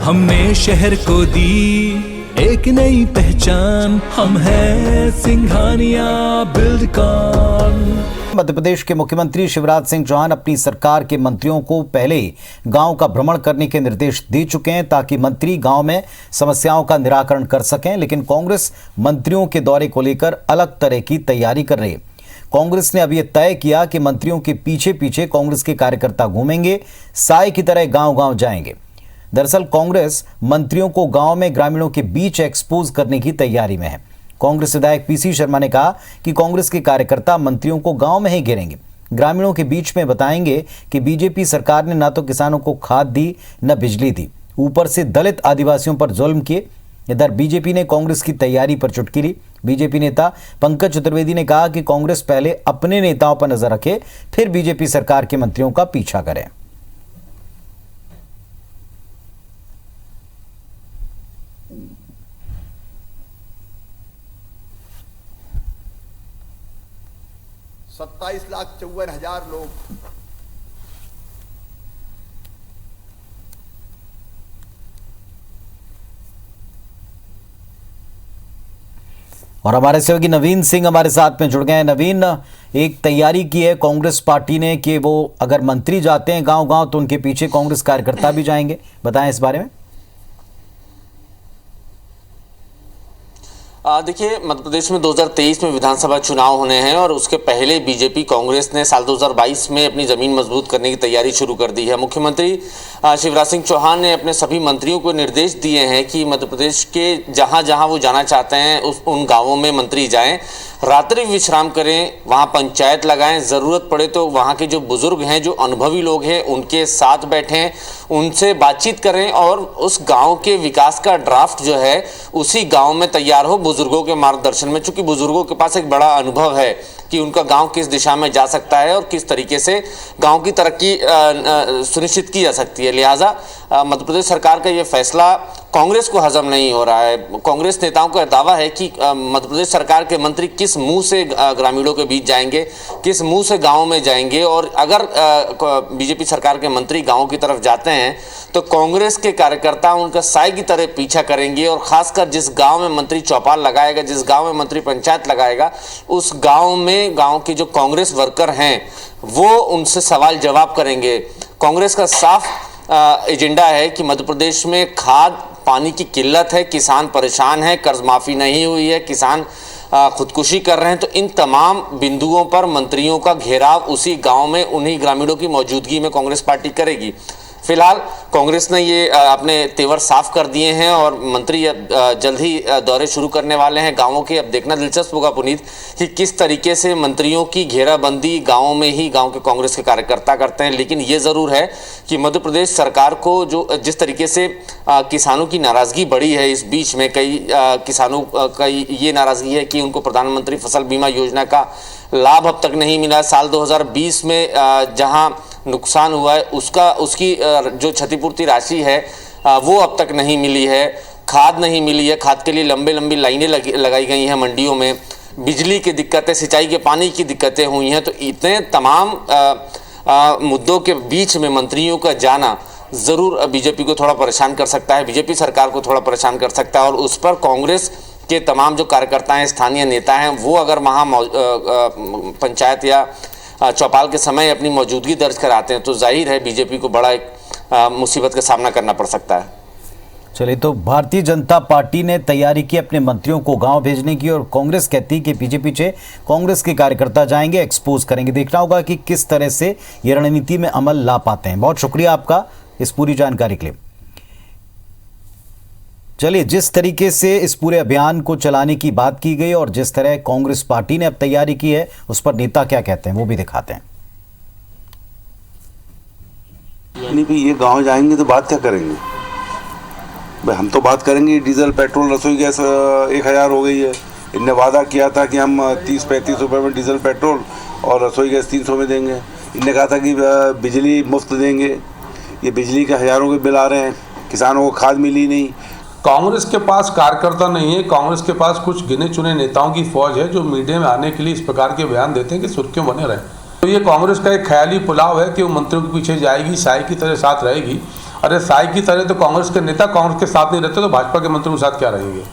हमने शहर को दी एक नई पहचान, हम हैं सिंघानिया बिल्डकॉन। मध्य प्रदेश के मुख्यमंत्री शिवराज सिंह चौहान अपनी सरकार के मंत्रियों को पहले गांव का भ्रमण करने के निर्देश दे चुके हैं ताकि मंत्री गांव में समस्याओं का निराकरण कर सकें, लेकिन कांग्रेस मंत्रियों के दौरे को लेकर अलग तरह की तैयारी कर रही है। कांग्रेस ने अब यह तय किया कि मंत्रियों के पीछे पीछे कांग्रेस के कार्यकर्ता घूमेंगे, साए की तरह गांव-गांव जाएंगे। दरअसल कांग्रेस मंत्रियों को गांव में ग्रामीणों के बीच एक्सपोज करने की तैयारी में है। कांग्रेस विधायक पीसी शर्मा ने कहा कि कांग्रेस के कार्यकर्ता मंत्रियों को गांव में ही घेरेंगे, ग्रामीणों के बीच में बताएंगे कि बीजेपी सरकार ने न तो किसानों को खाद दी न बिजली दी, ऊपर से दलित आदिवासियों पर जुल्म किए। इधर बीजेपी ने कांग्रेस की तैयारी पर चुटकी ली। बीजेपी नेता पंकज चतुर्वेदी ने कहा कि कांग्रेस पहले अपने नेताओं पर नजर रखे, फिर बीजेपी सरकार के मंत्रियों का पीछा करे। सत्ताईस लाख 54,000 लोग और हमारे सहयोगी नवीन सिंह हमारे साथ में जुड़ गए हैं। नवीन, एक तैयारी की है कांग्रेस पार्टी ने कि वो अगर मंत्री जाते हैं गांव-गांव तो उनके पीछे कांग्रेस कार्यकर्ता भी जाएंगे, बताएं इस बारे में। देखिए, मध्य प्रदेश में 2023 में विधानसभा चुनाव होने हैं और उसके पहले बीजेपी कांग्रेस ने साल 2022 में अपनी ज़मीन मजबूत करने की तैयारी शुरू कर दी है। मुख्यमंत्री शिवराज सिंह चौहान ने अपने सभी मंत्रियों को निर्देश दिए हैं कि मध्य प्रदेश के जहां जहां वो जाना चाहते हैं उन गांवों में मंत्री जाएं, रात्रि विश्राम करें, वहां पंचायत लगाएं, ज़रूरत पड़े तो वहां के जो बुजुर्ग हैं, जो अनुभवी लोग हैं, उनके साथ बैठें, उनसे बातचीत करें और उस गांव के विकास का ड्राफ्ट जो है उसी गांव में तैयार हो बुजुर्गों के मार्गदर्शन में। चूंकि बुजुर्गों के पास एक बड़ा अनुभव है कि उनका गांव किस दिशा में जा सकता है और किस तरीके से गांव की तरक्की सुनिश्चित की जा सकती है। लिहाजा मध्य प्रदेश सरकार का ये फैसला कांग्रेस को हजम नहीं हो रहा है। कांग्रेस नेताओं का दावा है कि मध्य प्रदेश सरकार के मंत्री किस मुंह से ग्रामीणों के बीच जाएंगे, किस मुंह से गांव में जाएंगे, और अगर बीजेपी सरकार के मंत्री गांव की तरफ जाते हैं तो कांग्रेस के कार्यकर्ता उनका साए की तरह पीछा करेंगे और खासकर जिस गांव में मंत्री चौपाल लगाएगा, जिस गांव में मंत्री पंचायत लगाएगा, उस गांव में गांव के जो कांग्रेस वर्कर हैं वो उनसे सवाल जवाब करेंगे। कांग्रेस का साफ एजेंडा है कि मध्य प्रदेश में खाद पानी की किल्लत है, किसान परेशान है, कर्ज माफ़ी नहीं हुई है, किसान खुदकुशी कर रहे हैं। तो इन तमाम बिंदुओं पर मंत्रियों का घेराव उसी गांव में उन्हीं ग्रामीणों की मौजूदगी में कांग्रेस पार्टी करेगी। फिलहाल कांग्रेस ने ये अपने तेवर साफ कर दिए हैं और मंत्री जल्द ही दौरे शुरू करने वाले हैं गांवों के। अब देखना दिलचस्प होगा पुनीत कि किस तरीके से मंत्रियों की घेराबंदी गांवों में ही गांव के कांग्रेस के कार्यकर्ता करते हैं। लेकिन ये ज़रूर है कि मध्य प्रदेश सरकार को जो जिस तरीके से किसानों की नाराज़गी बढ़ी है, इस बीच में कई किसानों का ये नाराज़गी है कि उनको प्रधानमंत्री फसल बीमा योजना का लाभ अब तक नहीं मिला। साल 2020 में जहां नुकसान हुआ है उसकी जो क्षतिपूर्ति राशि है वो अब तक नहीं मिली है। खाद नहीं मिली है, खाद के लिए लंबी लाइनें लगाई गई हैं मंडियों में। बिजली की दिक्कतें, सिंचाई के पानी की दिक्कतें हुई हैं। तो इतने तमाम मुद्दों के बीच में मंत्रियों का जाना ज़रूर बीजेपी को थोड़ा परेशान कर सकता है, बीजेपी सरकार को थोड़ा परेशान कर सकता है। और उस पर कांग्रेस के तमाम जो कार्यकर्ता हैं, स्थानीय नेता हैं, वो अगर वहाँ पंचायत या चौपाल के समय अपनी मौजूदगी दर्ज कराते हैं तो जाहिर है बीजेपी को बड़ा एक मुसीबत का सामना करना पड़ सकता है। चलिए, तो भारतीय जनता पार्टी ने तैयारी की अपने मंत्रियों को गांव भेजने की और कांग्रेस कहती कि पीछे पीछे कांग्रेस के कार्यकर्ता जाएंगे, एक्सपोज करेंगे। देखना होगा कि किस तरह से ये रणनीति में अमल ला पाते हैं। बहुत शुक्रिया आपका इस पूरी जानकारी के लिए। चलिए, जिस तरीके से इस पूरे अभियान को चलाने की बात की गई और जिस तरह कांग्रेस पार्टी ने अब तैयारी की है, उस पर नेता क्या कहते हैं वो भी दिखाते हैं। नहीं भाई, ये गांव जाएंगे तो बात क्या करेंगे भाई? हम तो बात करेंगे डीजल पेट्रोल रसोई गैस 1000 हो गई है। इनने वादा किया था कि हम 30-35 रुपये में डीजल पेट्रोल और रसोई गैस 300 में देंगे। इनने कहा था कि बिजली मुफ्त देंगे। ये बिजली के हज़ारों के बिल आ रहे हैं, किसानों को खाद मिली नहीं। कांग्रेस के पास कार्यकर्ता नहीं है, कांग्रेस के पास कुछ गिने चुने नेताओं की फौज है जो मीडिया में आने के लिए इस प्रकार के बयान देते हैं कि सुर्खियों बने रहे। तो ये कांग्रेस का एक ख्याली पुलाव है कि वो मंत्रियों के पीछे जाएगी, साए की तरह साथ रहेगी। अरे साई की तरह तो कांग्रेस के नेता कांग्रेस के साथ नहीं रहते तो भाजपा के मंत्रियों के साथ क्या रहेंगे।